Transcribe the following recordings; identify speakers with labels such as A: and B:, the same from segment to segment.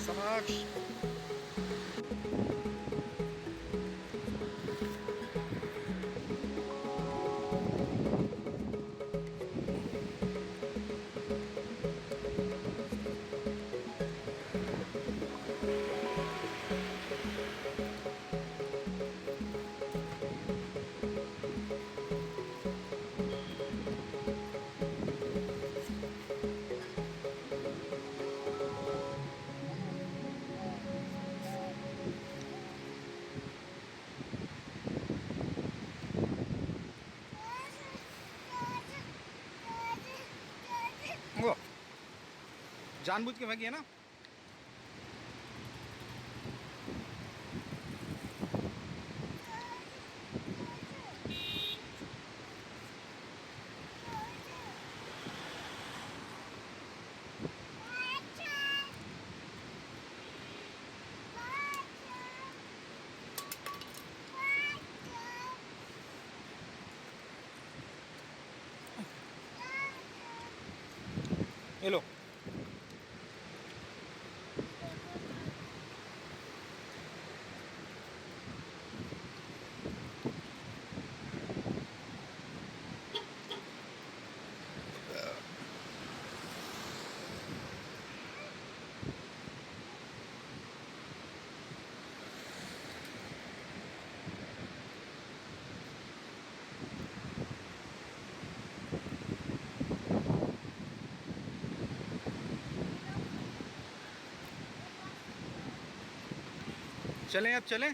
A: Samaksh. वो जानबूझ के भागी है ना। ये लो। चलें अब चलें।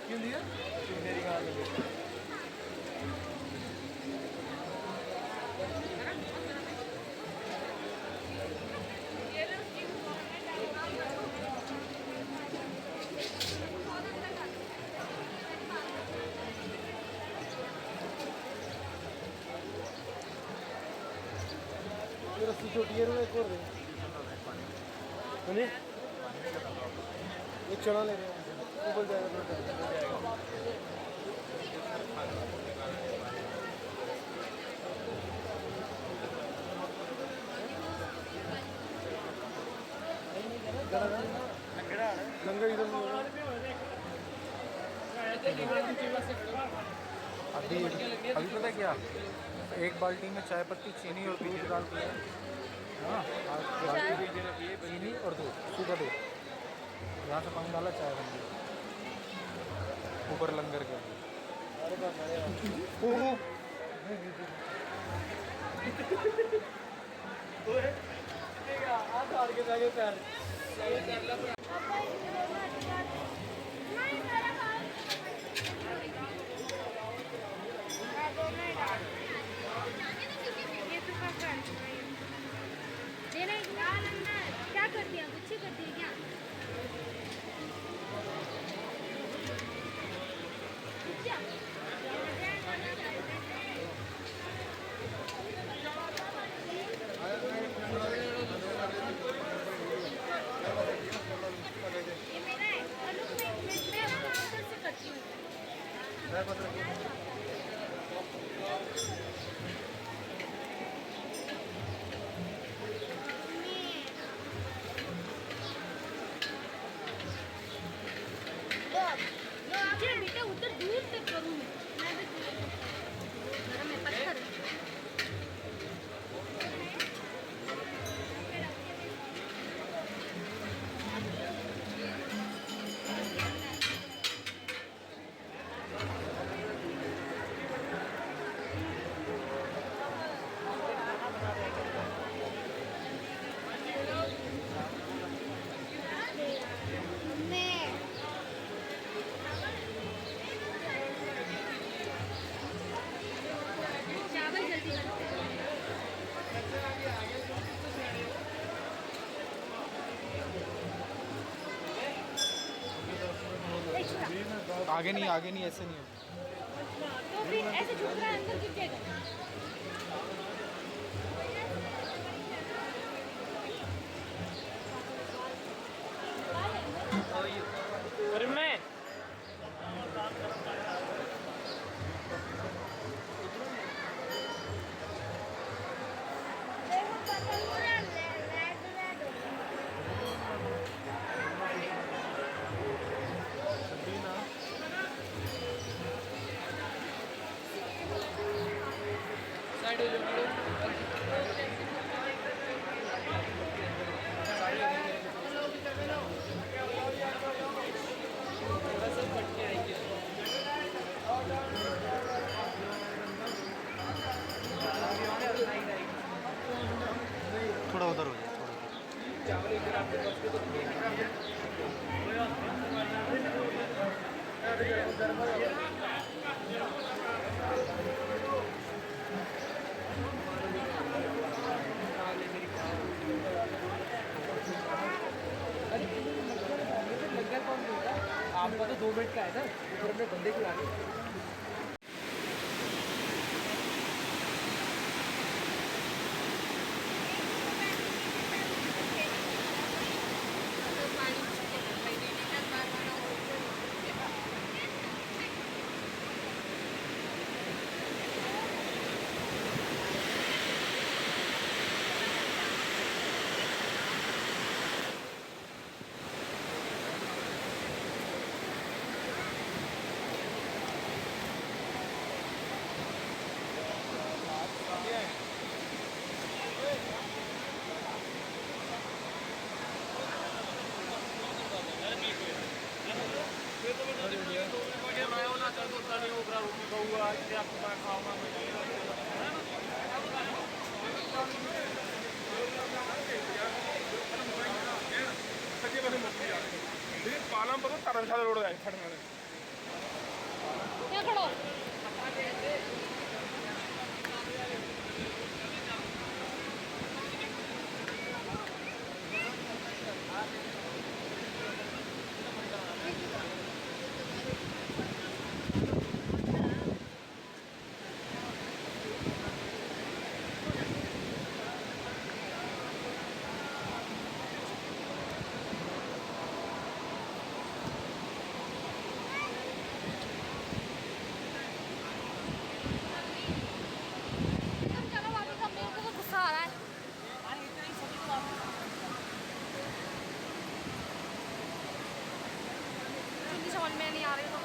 B: क्यों दिया मेरी गाल में रस्सी छोटी है एक और दे एक चना ले रहे हैं उबल जाएगा लंगर इधर
A: अभी अभी पता है क्या, एक बाल्टी में चाय पत्ती, चीनी और दूध डाल दिया। हाँ, बाल्टी चीनी और दूध, सूखा दूध, यहाँ से पानी डाला, चाय बन गई ऊपर लंगर के।
C: क्या कर दिया, गुच्छी कर दिया क्या? ये मेरा है, मैं उधर से करती हूँ। बेटा उधर दूर तक करूँ मैं भी गरम है पत्थर।
A: आगे नहीं, आगे नहीं, ऐसे नहीं होगा।
C: तो फिर ऐसे झुक रहा है, अंदर गिर जाएगा।
B: अरे मैं
A: थोड़ा उधर हो जाए,
B: आपका तो 2 मिनट का है ना, ऊपर हमने बंदे की आगे
D: पालम पर धर्मशाला रोड है।
C: चलो वापस, अब मेरे को तो गुस्सा आ रहा है। हिंदी समझ में नहीं आ रही तो